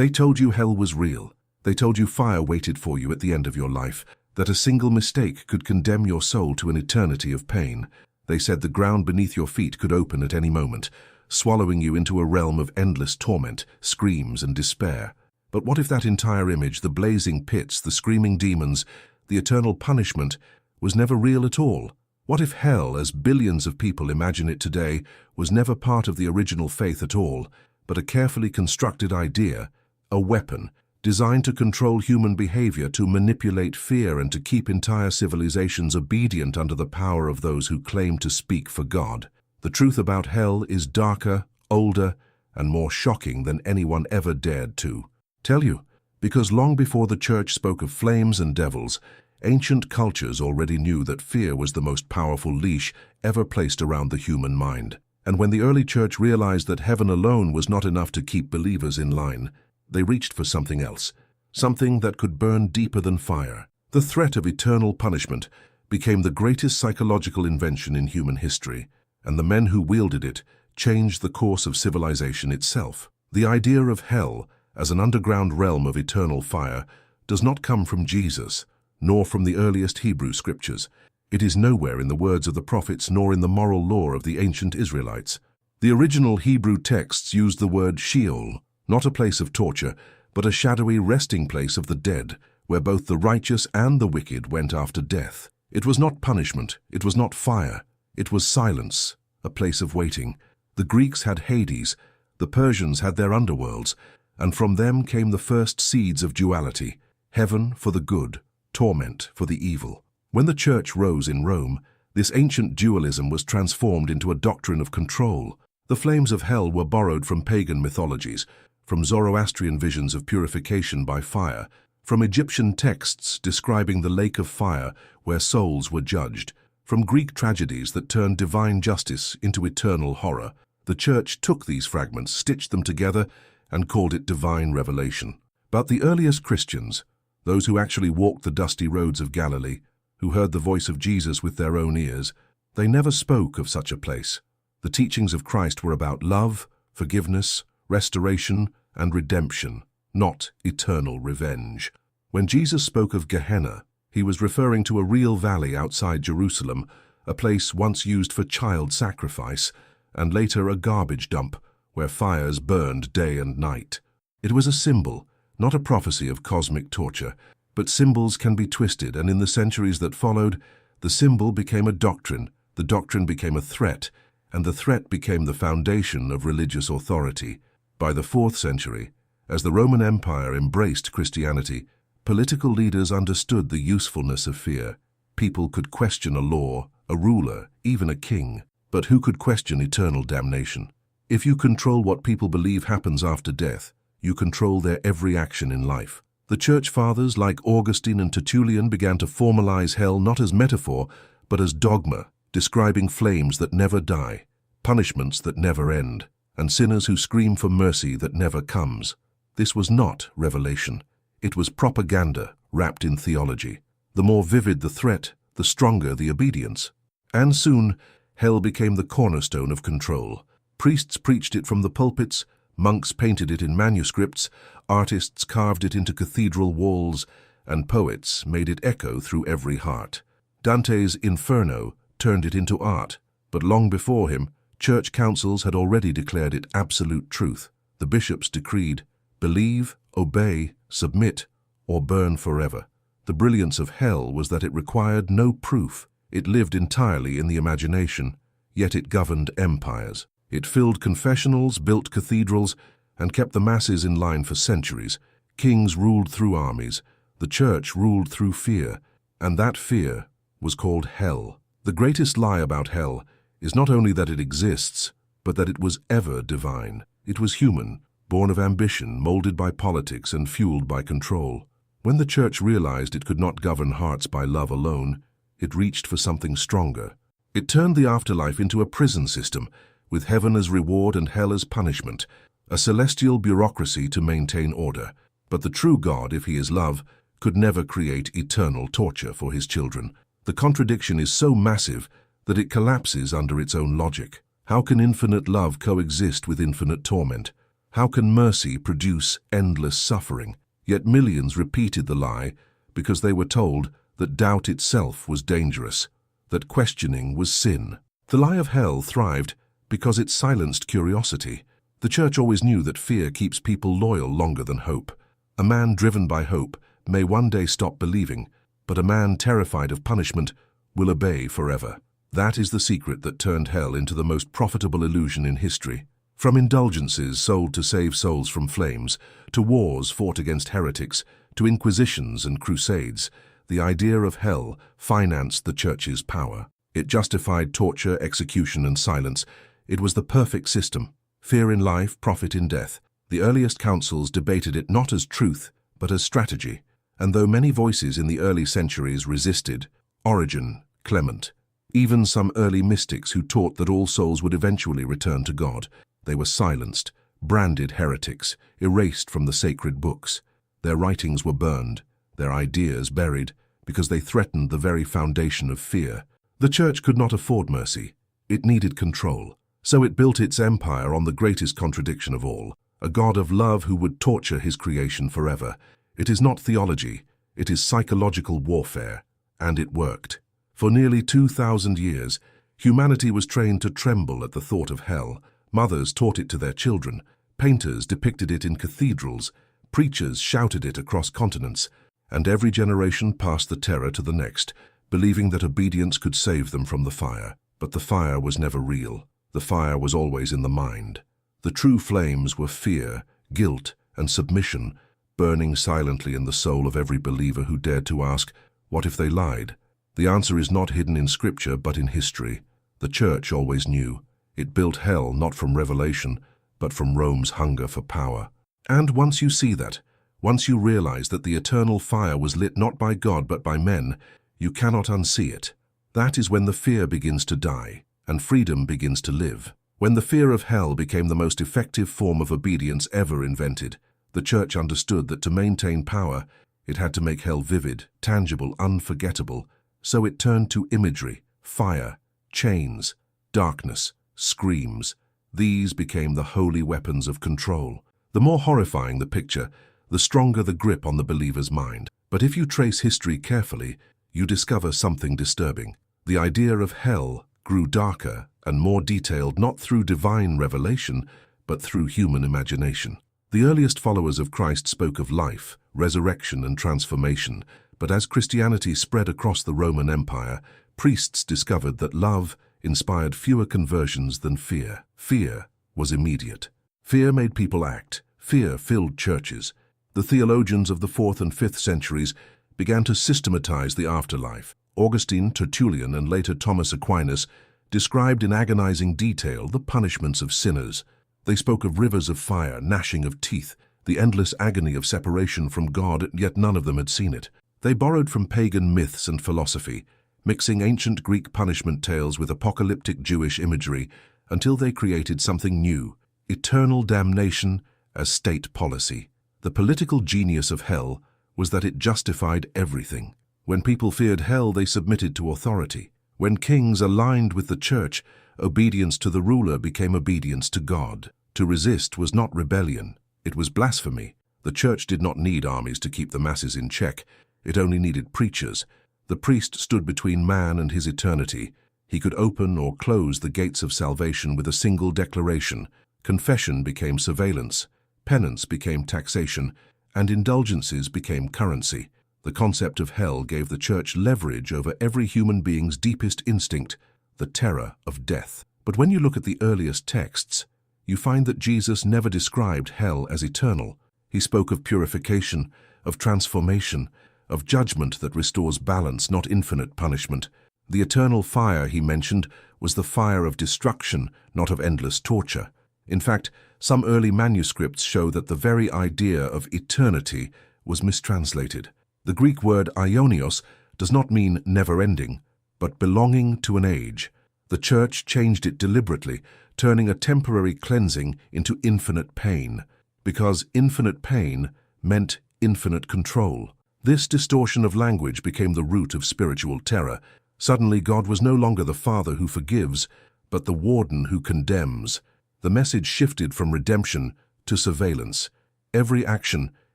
They told you hell was real. They told you fire waited for you at the end of your life, that a single mistake could condemn your soul to an eternity of pain. They said the ground beneath your feet could open at any moment, swallowing you into a realm of endless torment, screams, and despair. But what if that entire image, the blazing pits, the screaming demons, the eternal punishment, was never real at all? What if hell, as billions of people imagine it today, was never part of the original faith at all, but a carefully constructed idea, a weapon, designed to control human behavior, to manipulate fear, and to keep entire civilizations obedient under the power of those who claim to speak for God? The truth about hell is darker, older, and more shocking than anyone ever dared to tell you, because long before the church spoke of flames and devils, ancient cultures already knew that fear was the most powerful leash ever placed around the human mind. And when the early church realized that heaven alone was not enough to keep believers in line, they reached for something else, something that could burn deeper than fire. The threat of eternal punishment became the greatest psychological invention in human history, and the men who wielded it changed the course of civilization itself. The idea of hell as an underground realm of eternal fire does not come from Jesus, nor from the earliest Hebrew scriptures. It is nowhere in the words of the prophets nor in the moral law of the ancient Israelites. The original Hebrew texts used the word Sheol, not a place of torture, but a shadowy resting place of the dead, where both the righteous and the wicked went after death. It was not punishment, it was not fire, it was silence, a place of waiting. The Greeks had Hades, the Persians had their underworlds, and from them came the first seeds of duality, heaven for the good, torment for the evil. When the church rose in Rome, this ancient dualism was transformed into a doctrine of control. The flames of hell were borrowed from pagan mythologies, from Zoroastrian visions of purification by fire, from Egyptian texts describing the lake of fire where souls were judged, from Greek tragedies that turned divine justice into eternal horror. The church took these fragments, stitched them together, and called it divine revelation. But the earliest Christians, those who actually walked the dusty roads of Galilee, who heard the voice of Jesus with their own ears, they never spoke of such a place. The teachings of Christ were about love, forgiveness, restoration, and redemption, not eternal revenge. When Jesus spoke of Gehenna, he was referring to a real valley outside Jerusalem, a place once used for child sacrifice, and later a garbage dump where fires burned day and night. It was a symbol, not a prophecy of cosmic torture, but symbols can be twisted, and in the centuries that followed, the symbol became a doctrine, the doctrine became a threat, and the threat became the foundation of religious authority. By the 4th century, as the Roman Empire embraced Christianity, political leaders understood the usefulness of fear. People could question a law, a ruler, even a king, but who could question eternal damnation? If you control what people believe happens after death, you control their every action in life. The church fathers like Augustine and Tertullian began to formalize hell not as metaphor, but as dogma, describing flames that never die, punishments that never end, and sinners who scream for mercy that never comes. This was not revelation. It was propaganda wrapped in theology. The more vivid the threat, the stronger the obedience. And soon, hell became the cornerstone of control. Priests preached it from the pulpits, monks painted it in manuscripts, artists carved it into cathedral walls, and poets made it echo through every heart. Dante's Inferno turned it into art, but long before him, church councils had already declared it absolute truth. The bishops decreed, believe, obey, submit, or burn forever. The brilliance of hell was that it required no proof. It lived entirely in the imagination, yet it governed empires. It filled confessionals, built cathedrals, and kept the masses in line for centuries. Kings ruled through armies. The church ruled through fear, and that fear was called hell. The greatest lie about hell is not only that it exists, but that it was ever divine. It was human, born of ambition, molded by politics, and fueled by control. When the church realized it could not govern hearts by love alone, it reached for something stronger. It turned the afterlife into a prison system, with heaven as reward and hell as punishment, a celestial bureaucracy to maintain order. But the true God, if he is love, could never create eternal torture for his children. The contradiction is so massive that it collapses under its own logic. How can infinite love coexist with infinite torment? How can mercy produce endless suffering? Yet millions repeated the lie because they were told that doubt itself was dangerous, that questioning was sin. The lie of hell thrived because it silenced curiosity. The church always knew that fear keeps people loyal longer than hope. A man driven by hope may one day stop believing, but a man terrified of punishment will obey forever. That is the secret that turned hell into the most profitable illusion in history. From indulgences sold to save souls from flames, to wars fought against heretics, to inquisitions and crusades, the idea of hell financed the church's power. It justified torture, execution, and silence. It was the perfect system. Fear in life, profit in death. The earliest councils debated it not as truth, but as strategy. And though many voices in the early centuries resisted, Origen, Clement, even some early mystics who taught that all souls would eventually return to God, they were silenced, branded heretics, erased from the sacred books. Their writings were burned, their ideas buried, because they threatened the very foundation of fear. The church could not afford mercy. It needed control. So it built its empire on the greatest contradiction of all, a God of love who would torture his creation forever. It is not theology, it is psychological warfare, and it worked. For nearly 2,000 years, humanity was trained to tremble at the thought of hell. Mothers taught it to their children, painters depicted it in cathedrals, preachers shouted it across continents, and every generation passed the terror to the next, believing that obedience could save them from the fire. But the fire was never real. The fire was always in the mind. The true flames were fear, guilt, and submission, burning silently in the soul of every believer who dared to ask, what if they lied? The answer is not hidden in Scripture, but in history. The church always knew. It built hell not from revelation, but from Rome's hunger for power. And once you see that, once you realize that the eternal fire was lit not by God but by men, you cannot unsee it. That is when the fear begins to die, and freedom begins to live. When the fear of hell became the most effective form of obedience ever invented, the church understood that to maintain power, it had to make hell vivid, tangible, unforgettable. So it turned to imagery, fire, chains, darkness, screams. These became the holy weapons of control. The more horrifying the picture, the stronger the grip on the believer's mind. But if you trace history carefully, you discover something disturbing. The idea of hell grew darker and more detailed not through divine revelation, but through human imagination. The earliest followers of Christ spoke of life, resurrection, and transformation, but as Christianity spread across the Roman Empire, priests discovered that love inspired fewer conversions than fear. Fear was immediate. Fear made people act. Fear filled churches. The theologians of the 4th and 5th centuries began to systematize the afterlife. Augustine, Tertullian, and later Thomas Aquinas described in agonizing detail the punishments of sinners. They spoke of rivers of fire, gnashing of teeth, the endless agony of separation from God, yet none of them had seen it. They borrowed from pagan myths and philosophy, mixing ancient Greek punishment tales with apocalyptic Jewish imagery until they created something new, eternal damnation as state policy. The political genius of hell was that it justified everything. When people feared hell, they submitted to authority. When kings aligned with the church, obedience to the ruler became obedience to God. To resist was not rebellion, it was blasphemy. The church did not need armies to keep the masses in check. It only needed preachers. The priest stood between man and his eternity. He could open or close the gates of salvation with a single declaration. Confession became surveillance, penance became taxation, and indulgences became currency. The concept of hell gave the church leverage over every human being's deepest instinct, the terror of death. But when you look at the earliest texts, you find that Jesus never described hell as eternal. He spoke of purification, of transformation, of judgment that restores balance, not infinite punishment. The eternal fire, he mentioned, was the fire of destruction, not of endless torture. In fact, some early manuscripts show that the very idea of eternity was mistranslated. The Greek word aionios does not mean never-ending, but belonging to an age. The church changed it deliberately, turning a temporary cleansing into infinite pain, because infinite pain meant infinite control. This distortion of language became the root of spiritual terror. Suddenly, God was no longer the Father who forgives, but the warden who condemns. The message shifted from redemption to surveillance. Every action,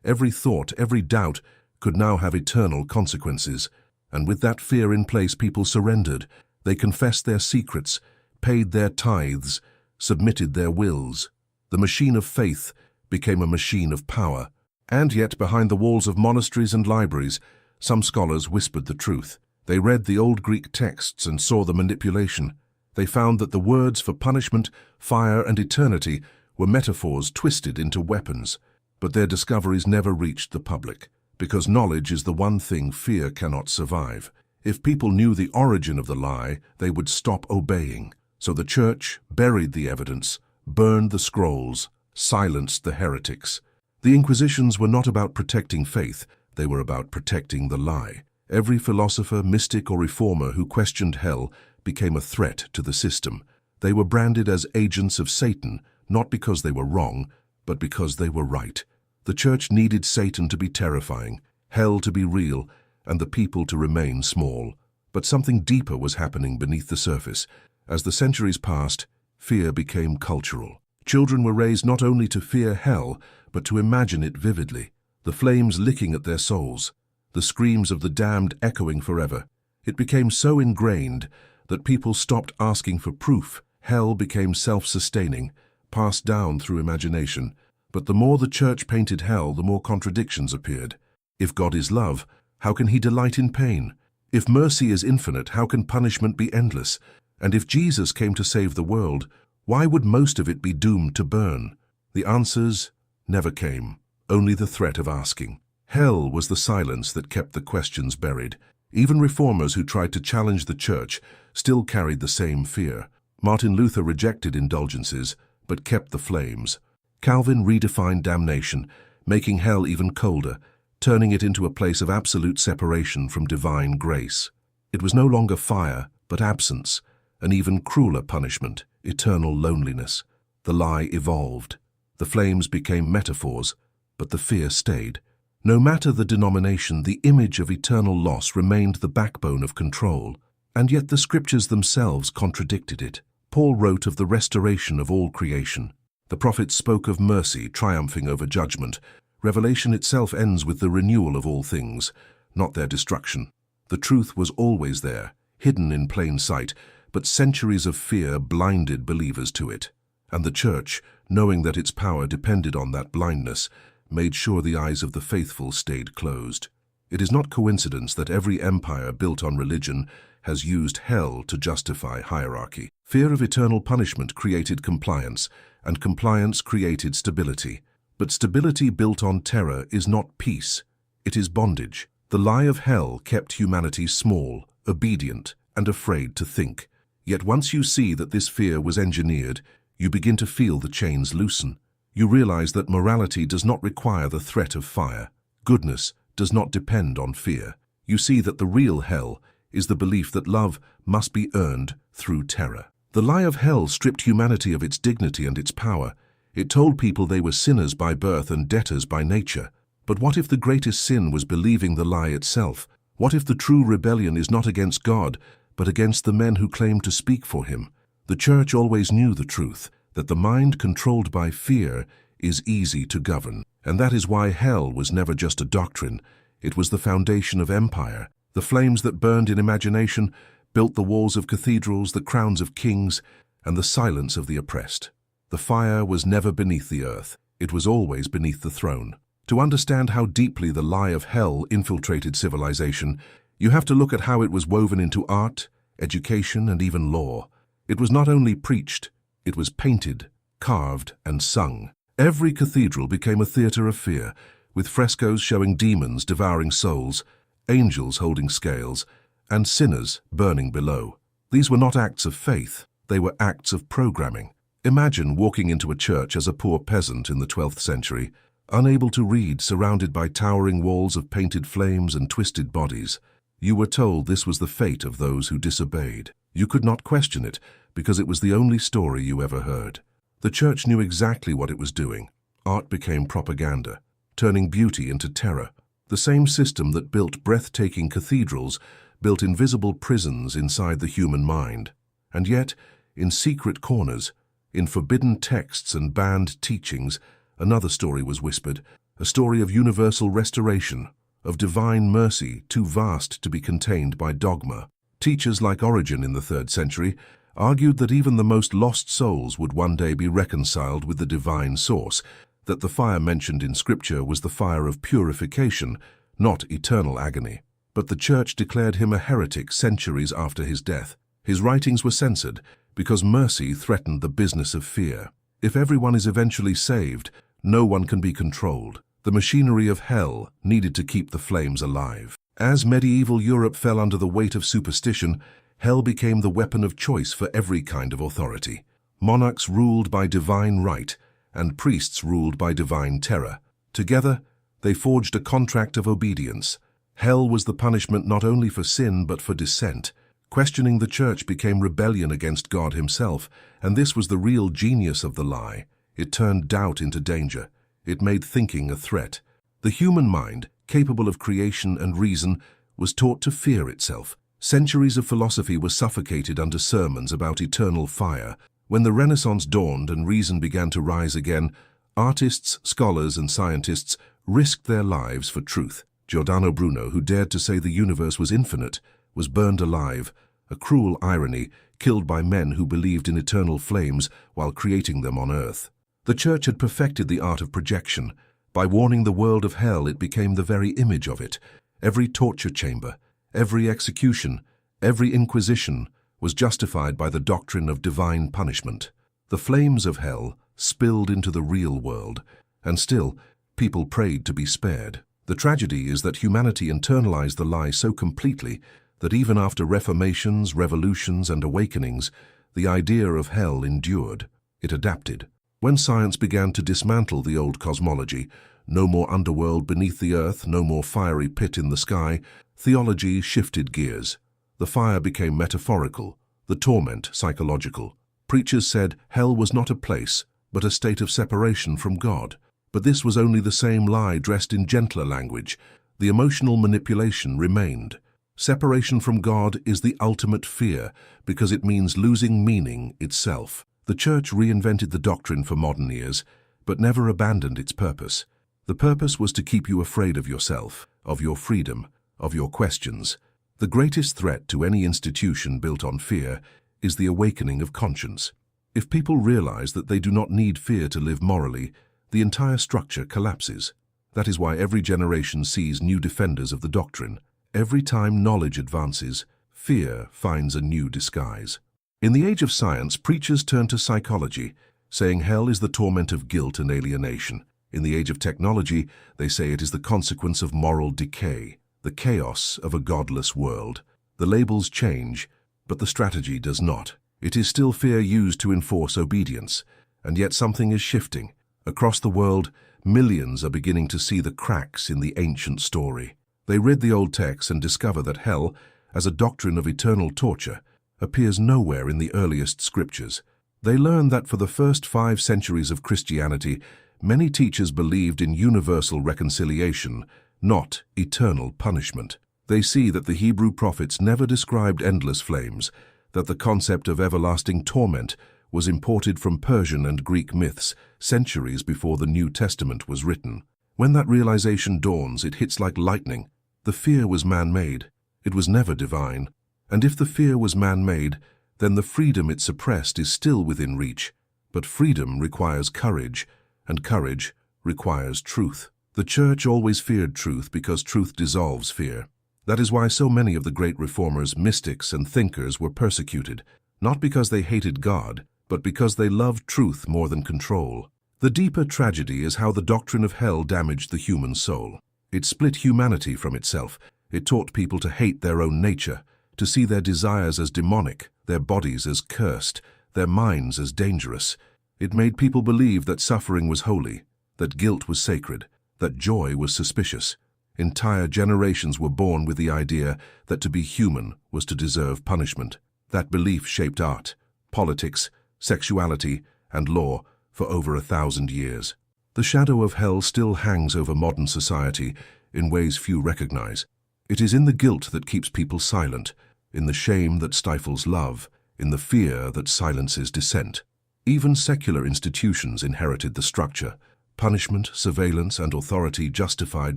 every thought, every doubt could now have eternal consequences. And with that fear in place, people surrendered. They confessed their secrets, paid their tithes, submitted their wills. The machine of faith became a machine of power. And yet, behind the walls of monasteries and libraries, some scholars whispered the truth. They read the old Greek texts and saw the manipulation. They found that the words for punishment, fire, and eternity were metaphors twisted into weapons. But their discoveries never reached the public, because knowledge is the one thing fear cannot survive. If people knew the origin of the lie, they would stop obeying. So the church buried the evidence, burned the scrolls, silenced the heretics. The Inquisitions were not about protecting faith, they were about protecting the lie. Every philosopher, mystic, or reformer who questioned hell became a threat to the system. They were branded as agents of Satan, not because they were wrong, but because they were right. The church needed Satan to be terrifying, hell to be real, and the people to remain small. But something deeper was happening beneath the surface. As the centuries passed, fear became cultural. Children were raised not only to fear hell, but to imagine it vividly, the flames licking at their souls, the screams of the damned echoing forever. It became so ingrained that people stopped asking for proof. Hell became self-sustaining, passed down through imagination. But the more the church painted hell, the more contradictions appeared. If God is love, how can he delight in pain? If mercy is infinite, how can punishment be endless? And if Jesus came to save the world, why would most of it be doomed to burn? The answers never came, only the threat of asking. Hell was the silence that kept the questions buried. Even reformers who tried to challenge the church still carried the same fear. Martin Luther rejected indulgences, but kept the flames. Calvin redefined damnation, making hell even colder, turning it into a place of absolute separation from divine grace. It was no longer fire, but absence, an even crueler punishment, eternal loneliness. The lie evolved. The flames became metaphors, but the fear stayed. No matter the denomination, the image of eternal loss remained the backbone of control, and yet the scriptures themselves contradicted it. Paul wrote of the restoration of all creation. The prophets spoke of mercy triumphing over judgment. Revelation itself ends with the renewal of all things, not their destruction. The truth was always there, hidden in plain sight, but centuries of fear blinded believers to it. And the church, knowing that its power depended on that blindness, made sure the eyes of the faithful stayed closed. It is not coincidence that every empire built on religion has used hell to justify hierarchy. Fear of eternal punishment created compliance, and compliance created stability. But stability built on terror is not peace, it is bondage. The lie of hell kept humanity small, obedient, and afraid to think. Yet once you see that this fear was engineered, you begin to feel the chains loosen. You realize that morality does not require the threat of fire. Goodness does not depend on fear. You see that the real hell is the belief that love must be earned through terror. The lie of hell stripped humanity of its dignity and its power. It told people they were sinners by birth and debtors by nature. But what if the greatest sin was believing the lie itself? What if the true rebellion is not against God, but against the men who claim to speak for him? The church always knew the truth, that the mind controlled by fear is easy to govern. And that is why hell was never just a doctrine. It was the foundation of empire. The flames that burned in imagination built the walls of cathedrals, the crowns of kings, and the silence of the oppressed. The fire was never beneath the earth. It was always beneath the throne. To understand how deeply the lie of hell infiltrated civilization, you have to look at how it was woven into art, education, and even law. It was not only preached, it was painted, carved, and sung. Every cathedral became a theater of fear, with frescoes showing demons devouring souls, angels holding scales, and sinners burning below. These were not acts of faith, they were acts of programming. Imagine walking into a church as a poor peasant in the 12th century, unable to read, surrounded by towering walls of painted flames and twisted bodies. You were told this was the fate of those who disobeyed. You could not question it, because it was the only story you ever heard. The church knew exactly what it was doing. Art became propaganda, turning beauty into terror. The same system that built breathtaking cathedrals built invisible prisons inside the human mind. And yet, in secret corners, in forbidden texts and banned teachings, Another story was whispered, a story of universal restoration, of divine mercy too vast to be contained by dogma. Teachers like Origen in the 3rd century argued that even the most lost souls would one day be reconciled with the divine source, that the fire mentioned in Scripture was the fire of purification, not eternal agony. But the Church declared him a heretic centuries after his death. His writings were censored because mercy threatened the business of fear. If everyone is eventually saved, no one can be controlled. The machinery of hell needed to keep the flames alive. As medieval Europe fell under the weight of superstition, hell became the weapon of choice for every kind of authority. Monarchs ruled by divine right, and priests ruled by divine terror. Together, they forged a contract of obedience. Hell was the punishment not only for sin but for dissent. Questioning the Church became rebellion against God himself, and this was the real genius of the lie. It turned doubt into danger. It made thinking a threat. The human mind, capable of creation and reason, was taught to fear itself. Centuries of philosophy were suffocated under sermons about eternal fire. When the Renaissance dawned and reason began to rise again, artists, scholars, and scientists risked their lives for truth. Giordano Bruno, who dared to say the universe was infinite, was burned alive, a cruel irony, killed by men who believed in eternal flames while creating them on earth. The Church had perfected the art of projection. By warning the world of hell, it became the very image of it. Every torture chamber, every execution, every inquisition was justified by the doctrine of divine punishment. The flames of hell spilled into the real world, and still, people prayed to be spared. The tragedy is that humanity internalized the lie so completely that even after reformations, revolutions, and awakenings, the idea of hell endured. It adapted. When science began to dismantle the old cosmology, no more underworld beneath the earth, no more fiery pit in the sky, theology shifted gears. The fire became metaphorical, the torment psychological. Preachers said hell was not a place, but a state of separation from God. But this was only the same lie dressed in gentler language. The emotional manipulation remained. Separation from God is the ultimate fear because it means losing meaning itself. The Church reinvented the doctrine for modern ears, but never abandoned its purpose. The purpose was to keep you afraid of yourself, of your freedom, of your questions. The greatest threat to any institution built on fear is the awakening of conscience. If people realize that they do not need fear to live morally, the entire structure collapses. That is why every generation sees new defenders of the doctrine. Every time knowledge advances, fear finds a new disguise. In the age of science, preachers turn to psychology, saying hell is the torment of guilt and alienation. In the age of technology, they say it is the consequence of moral decay, the chaos of a godless world. The labels change, but the strategy does not. It is still fear used to enforce obedience, and yet something is shifting. Across the world, millions are beginning to see the cracks in the ancient story. They read the old texts and discover that hell, as a doctrine of eternal torture, appears nowhere in the earliest scriptures. They learn that for the first 5 centuries of Christianity, many teachers believed in universal reconciliation, not eternal punishment. They see that the Hebrew prophets never described endless flames, that the concept of everlasting torment was imported from Persian and Greek myths centuries before the New Testament was written. When that realization dawns, it hits like lightning. The fear was man-made. It was never divine. And if the fear was man-made, then the freedom it suppressed is still within reach. But freedom requires courage, and courage requires truth. The Church always feared truth because truth dissolves fear. That is why so many of the great reformers, mystics, and thinkers were persecuted, not because they hated God, but because they loved truth more than control. The deeper tragedy is how the doctrine of hell damaged the human soul. It split humanity from itself. It taught people to hate their own nature, to see their desires as demonic, their bodies as cursed, their minds as dangerous. It made people believe that suffering was holy, that guilt was sacred, that joy was suspicious. Entire generations were born with the idea that to be human was to deserve punishment. That belief shaped art, politics, sexuality, and law for over 1,000 years. The shadow of hell still hangs over modern society in ways few recognize. It is in the guilt that keeps people silent, in the shame that stifles love, in the fear that silences dissent. Even secular institutions inherited the structure. punishment, surveillance, and authority justified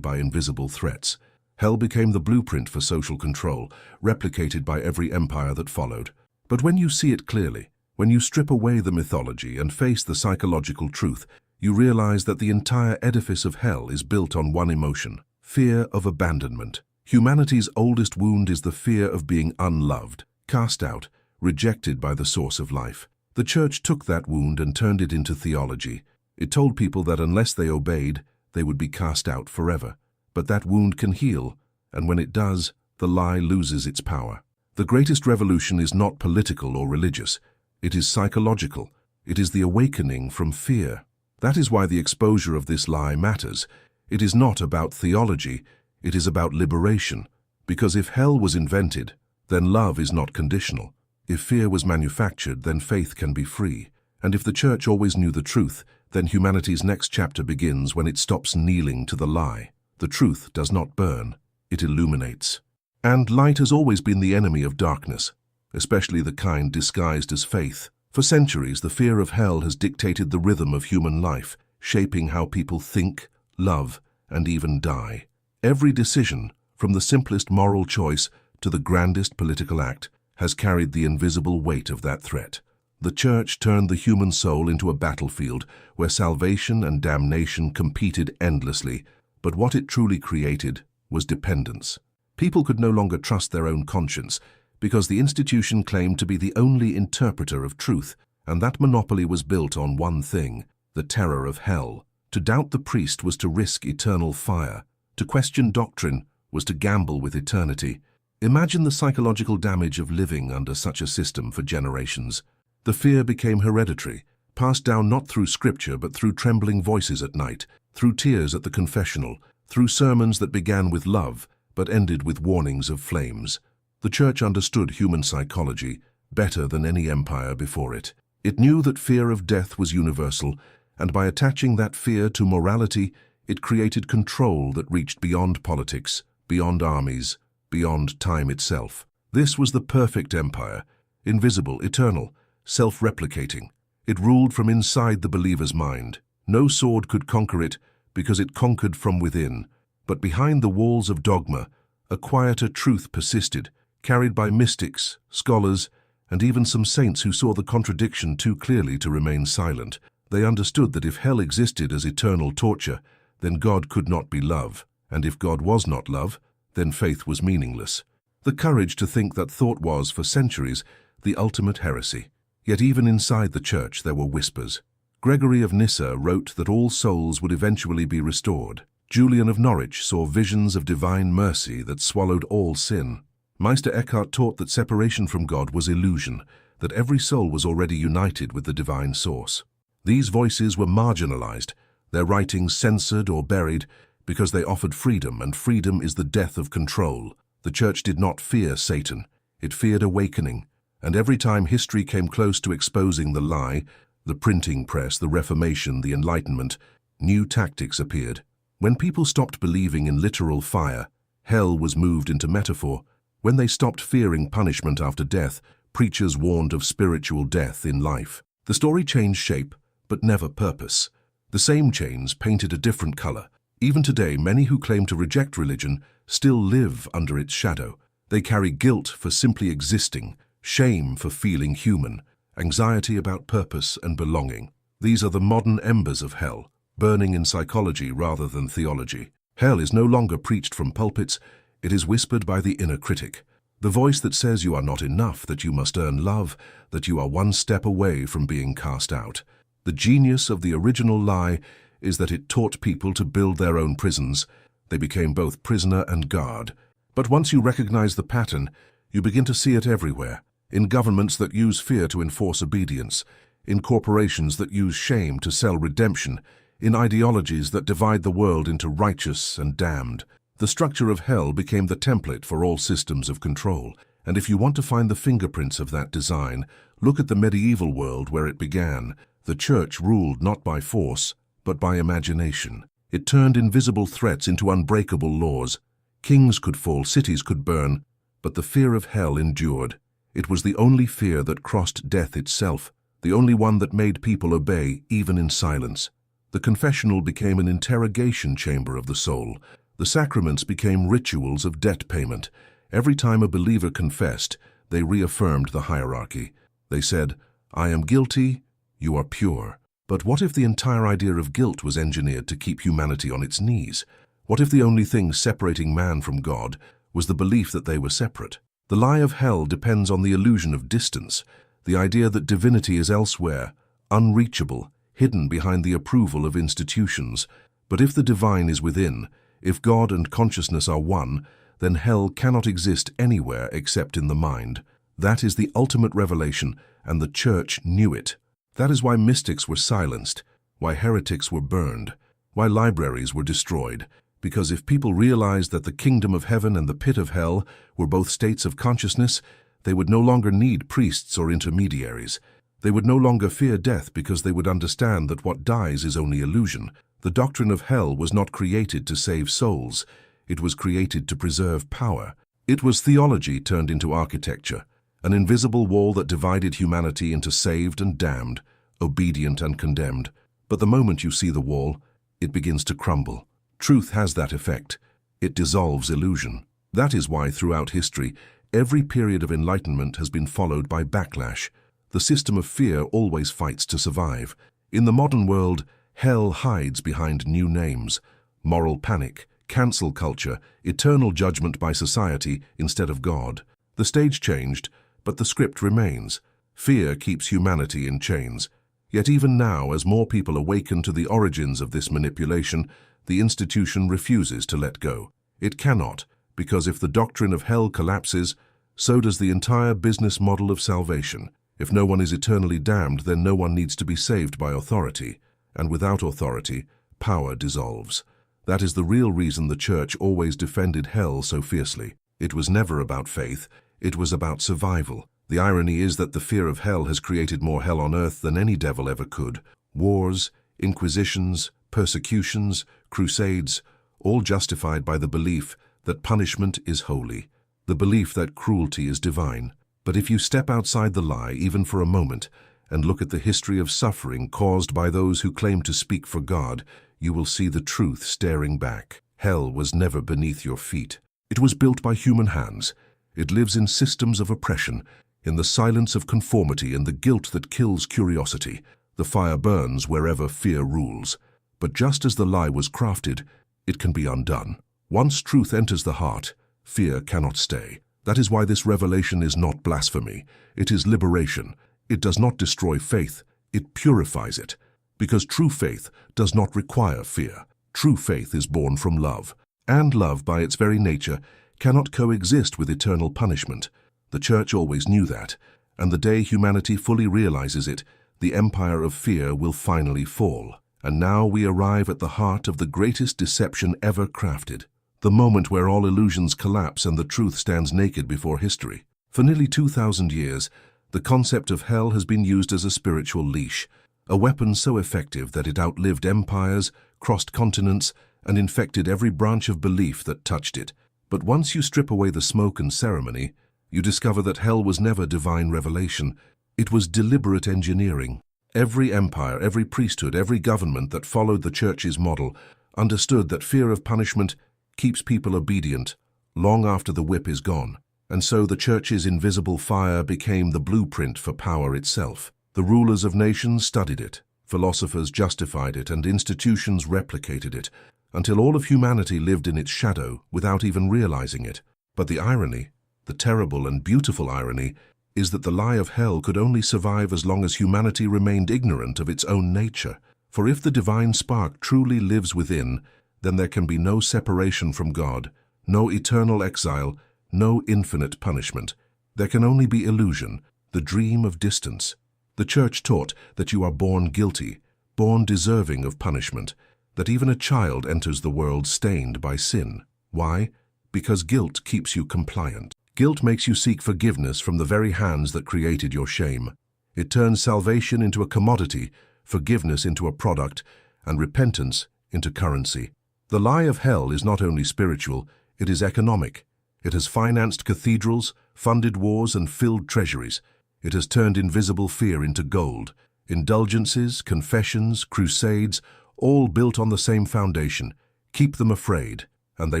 by invisible threats. Hell became the blueprint for social control, replicated by every empire that followed. But when you see it clearly, when you strip away the mythology and face the psychological truth, you realize that the entire edifice of hell is built on one emotion: fear of abandonment. Humanity's oldest wound is the fear of being unloved, cast out, rejected by the source of life. The church took that wound and turned it into theology. It told people that unless they obeyed, they would be cast out forever. But that wound can heal, and when it does, the lie loses its power. The greatest revolution is not political or religious. It is psychological. It is the awakening from fear. That is why the exposure of this lie matters. It is not about theology. It is about liberation. Because if hell was invented, then love is not conditional. If fear was manufactured, then faith can be free. And if the church always knew the truth, then humanity's next chapter begins when it stops kneeling to the lie. The truth does not burn, it illuminates. And light has always been the enemy of darkness, especially the kind disguised as faith. For centuries, the fear of hell has dictated the rhythm of human life, shaping how people think, love, and even die. Every decision, from the simplest moral choice to the grandest political act, has carried the invisible weight of that threat. The church turned the human soul into a battlefield where salvation and damnation competed endlessly, but what it truly created was dependence. People could no longer trust their own conscience because the institution claimed to be the only interpreter of truth, and that monopoly was built on one thing: the terror of hell. To doubt the priest was to risk eternal fire. To question doctrine was to gamble with eternity. Imagine the psychological damage of living under such a system for generations. The fear became hereditary, passed down not through scripture but through trembling voices at night, through tears at the confessional, through sermons that began with love but ended with warnings of flames. The church understood human psychology better than any empire before it. It knew that fear of death was universal, and by attaching that fear to morality, it created control that reached beyond politics, beyond armies, beyond time itself. This was the perfect empire, invisible, eternal, self-replicating. It ruled from inside the believer's mind. No sword could conquer it because it conquered from within. But behind the walls of dogma, a quieter truth persisted, carried by mystics, scholars, and even some saints who saw the contradiction too clearly to remain silent. They understood that if hell existed as eternal torture, then God could not be love, and if God was not love, then faith was meaningless. The courage to think that thought was, for centuries, the ultimate heresy. Yet even inside the church there were whispers. Gregory of Nyssa wrote that all souls would eventually be restored. Julian of Norwich saw visions of divine mercy that swallowed all sin. Meister Eckhart taught that separation from God was illusion, that every soul was already united with the divine source. These voices were marginalized, their writings censored or buried, because they offered freedom, and freedom is the death of control. The church did not fear Satan, it feared awakening, and every time history came close to exposing the lie, the printing press, the Reformation, the Enlightenment, new tactics appeared. When people stopped believing in literal fire, hell was moved into metaphor. When they stopped fearing punishment after death, preachers warned of spiritual death in life. The story changed shape, but never purpose. The same chains painted a different color. Even today, many who claim to reject religion still live under its shadow. They carry guilt for simply existing, shame for feeling human, anxiety about purpose and belonging. These are the modern embers of hell, burning in psychology rather than theology. Hell is no longer preached from pulpits, it is whispered by the inner critic. The voice that says you are not enough, that you must earn love, that you are one step away from being cast out. The genius of the original lie is that it taught people to build their own prisons. They became both prisoner and guard. But once you recognize the pattern, you begin to see it everywhere. In governments that use fear to enforce obedience, in corporations that use shame to sell redemption, in ideologies that divide the world into righteous and damned. The structure of hell became the template for all systems of control. And if you want to find the fingerprints of that design, look at the medieval world where it began. The church ruled not by force, but by imagination. It turned invisible threats into unbreakable laws. Kings could fall, cities could burn, but the fear of hell endured. It was the only fear that crossed death itself, the only one that made people obey even in silence. The confessional became an interrogation chamber of the soul. The sacraments became rituals of debt payment. Every time a believer confessed, they reaffirmed the hierarchy. They said, "I am guilty, you are pure." But what if the entire idea of guilt was engineered to keep humanity on its knees? What if the only thing separating man from God was the belief that they were separate? The lie of hell depends on the illusion of distance, the idea that divinity is elsewhere, unreachable, hidden behind the approval of institutions. But if the divine is within, if God and consciousness are one, then hell cannot exist anywhere except in the mind. That is the ultimate revelation, and the Church knew it. That is why mystics were silenced, why heretics were burned, why libraries were destroyed. Because if people realized that the kingdom of heaven and the pit of hell were both states of consciousness, they would no longer need priests or intermediaries. They would no longer fear death because they would understand that what dies is only illusion. The doctrine of hell was not created to save souls. It was created to preserve power. It was theology turned into architecture, an invisible wall that divided humanity into saved and damned, obedient and condemned. But the moment you see the wall, it begins to crumble. Truth has that effect. It dissolves illusion. That is why throughout history, every period of enlightenment has been followed by backlash. The system of fear always fights to survive. In the modern world, hell hides behind new names: moral panic, cancel culture, eternal judgment by society instead of God. The stage changed, but the script remains. Fear keeps humanity in chains. Yet even now, as more people awaken to the origins of this manipulation, the institution refuses to let go. It cannot, because if the doctrine of hell collapses, so does the entire business model of salvation. If no one is eternally damned, then no one needs to be saved by authority. And without authority, power dissolves. That is the real reason the Church always defended hell so fiercely. It was never about faith, it was about survival. The irony is that the fear of hell has created more hell on earth than any devil ever could. Wars, inquisitions, persecutions, crusades, all justified by the belief that punishment is holy, the belief that cruelty is divine. But if you step outside the lie, even for a moment, and look at the history of suffering caused by those who claim to speak for God, you will see the truth staring back. Hell was never beneath your feet. It was built by human hands. It lives in systems of oppression, in the silence of conformity and the guilt that kills curiosity. The fire burns wherever fear rules. But just as the lie was crafted, it can be undone. Once truth enters the heart, fear cannot stay. That is why this revelation is not blasphemy. It is liberation. It does not destroy faith, it purifies it. Because true faith does not require fear. True faith is born from love. And love, by its very nature, cannot coexist with eternal punishment. The Church always knew that, and the day humanity fully realizes it, the empire of fear will finally fall. And now we arrive at the heart of the greatest deception ever crafted, the moment where all illusions collapse and the truth stands naked before history. For nearly 2,000 years, the concept of hell has been used as a spiritual leash, a weapon so effective that it outlived empires, crossed continents, and infected every branch of belief that touched it. But once you strip away the smoke and ceremony, you discover that hell was never divine revelation. It was deliberate engineering. Every empire, every priesthood, every government that followed the Church's model understood that fear of punishment keeps people obedient long after the whip is gone. And so the Church's invisible fire became the blueprint for power itself. The rulers of nations studied it, philosophers justified it, and institutions replicated it, until all of humanity lived in its shadow without even realizing it. But the irony, the terrible and beautiful irony, is that the lie of hell could only survive as long as humanity remained ignorant of its own nature. For if the divine spark truly lives within, then there can be no separation from God, no eternal exile, no infinite punishment. There can only be illusion, the dream of distance. The Church taught that you are born guilty, born deserving of punishment, that even a child enters the world stained by sin. Why? Because guilt keeps you compliant. Guilt makes you seek forgiveness from the very hands that created your shame. It turns salvation into a commodity, forgiveness into a product, and repentance into currency. The lie of hell is not only spiritual, it is economic. It has financed cathedrals, funded wars, and filled treasuries. It has turned invisible fear into gold. Indulgences, confessions, crusades, all built on the same foundation. Keep them afraid, and they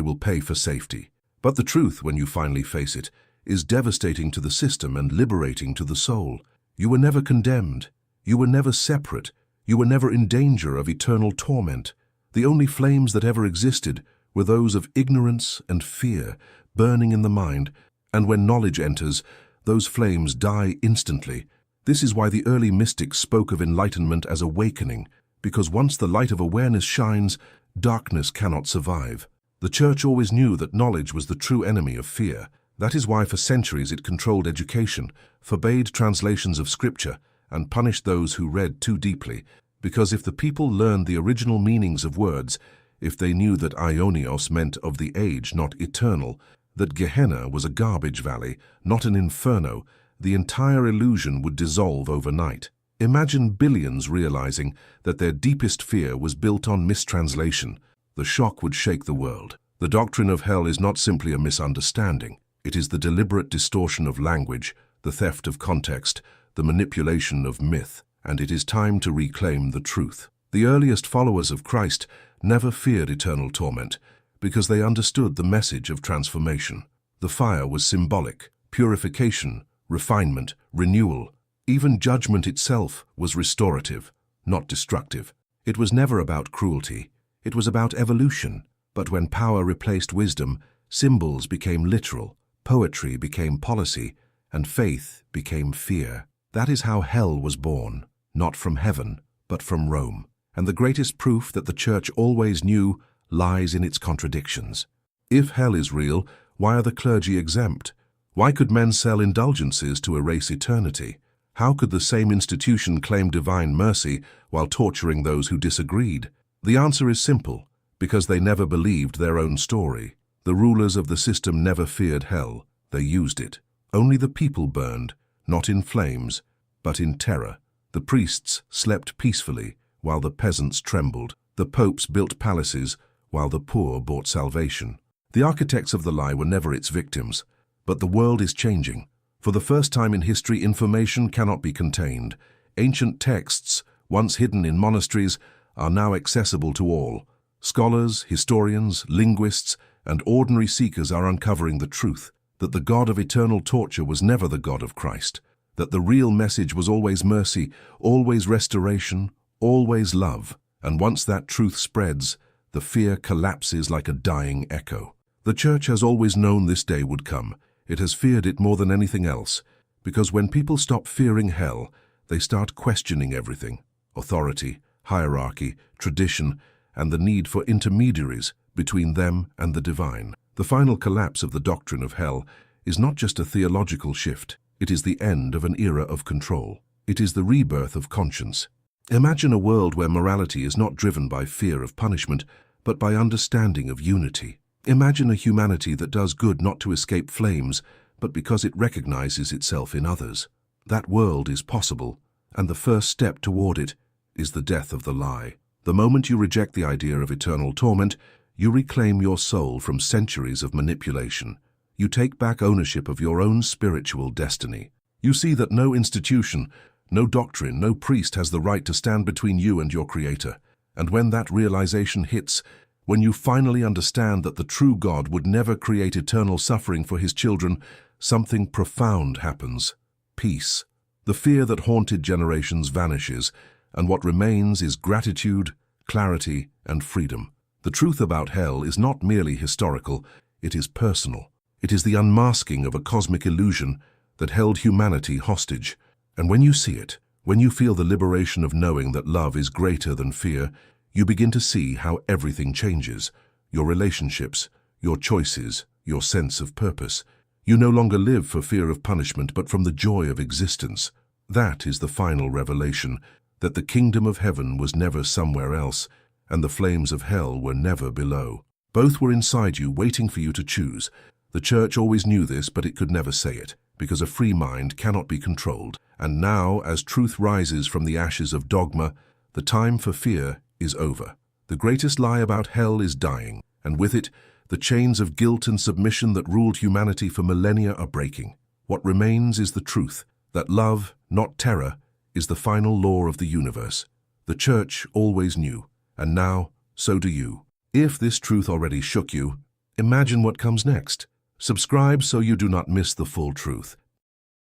will pay for safety. But the truth, when you finally face it, is devastating to the system and liberating to the soul. You were never condemned. You were never separate. You were never in danger of eternal torment. The only flames that ever existed were those of ignorance and fear, burning in the mind, and when knowledge enters, those flames die instantly. This is why the early mystics spoke of enlightenment as awakening, because once the light of awareness shines, darkness cannot survive. The Church always knew that knowledge was the true enemy of fear. That is why for centuries it controlled education, forbade translations of Scripture, and punished those who read too deeply, because if the people learned the original meanings of words, if they knew that aionios meant of the age, not eternal, that Gehenna was a garbage valley, not an inferno, the entire illusion would dissolve overnight. Imagine billions realizing that their deepest fear was built on mistranslation. The shock would shake the world. The doctrine of hell is not simply a misunderstanding. It is the deliberate distortion of language, the theft of context, the manipulation of myth, and it is time to reclaim the truth. The earliest followers of Christ never feared eternal torment because they understood the message of transformation. The fire was symbolic, purification, refinement, renewal. Even judgment itself was restorative, not destructive. It was never about cruelty. It was about evolution. But when power replaced wisdom, symbols became literal, poetry became policy, and faith became fear. That is how hell was born, not from heaven, but from Rome. And the greatest proof that the Church always knew lies in its contradictions. If hell is real, why are the clergy exempt? Why could men sell indulgences to erase eternity? How could the same institution claim divine mercy while torturing those who disagreed? The answer is simple, because they never believed their own story. The rulers of the system never feared hell, they used it. Only the people burned, not in flames, but in terror. The priests slept peacefully, while the peasants trembled. The popes built palaces, while the poor bought salvation. The architects of the lie were never its victims. But the world is changing. For the first time in history, information cannot be contained. Ancient texts, once hidden in monasteries, are now accessible to all. Scholars, historians, linguists, and ordinary seekers are uncovering the truth, that the God of eternal torture was never the God of Christ, that the real message was always mercy, always restoration, always love, and once that truth spreads, the fear collapses like a dying echo. The Church has always known this day would come. It has feared it more than anything else, because when people stop fearing hell, they start questioning everything: authority, hierarchy, tradition, and the need for intermediaries between them and the divine. The final collapse of the doctrine of hell is not just a theological shift. It is the end of an era of control. It is the rebirth of conscience. Imagine a world where morality is not driven by fear of punishment, but by understanding of unity. Imagine a humanity that does good not to escape flames, but because it recognizes itself in others. That world is possible, and the first step toward it is the death of the lie. The moment you reject the idea of eternal torment, you reclaim your soul from centuries of manipulation. You take back ownership of your own spiritual destiny. You see that no institution, no doctrine, no priest has the right to stand between you and your Creator. And when that realization hits, when you finally understand that the true God would never create eternal suffering for His children, something profound happens. Peace. The fear that haunted generations vanishes, and what remains is gratitude, clarity, and freedom. The truth about hell is not merely historical, it is personal. It is the unmasking of a cosmic illusion that held humanity hostage. And when you see it, when you feel the liberation of knowing that love is greater than fear, you begin to see how everything changes. Your relationships, your choices, your sense of purpose. You no longer live for fear of punishment, but from the joy of existence. That is the final revelation, that the kingdom of heaven was never somewhere else, and the flames of hell were never below. Both were inside you, waiting for you to choose. The Church always knew this, but it could never say it, because a free mind cannot be controlled. And now, as truth rises from the ashes of dogma, the time for fear is over. The greatest lie about hell is dying, and with it, the chains of guilt and submission that ruled humanity for millennia are breaking. What remains is the truth, that love, not terror, is the final law of the universe. The Church always knew, And now, so do you. If this truth already shook you, imagine what comes next. Subscribe so you do not miss the full truth.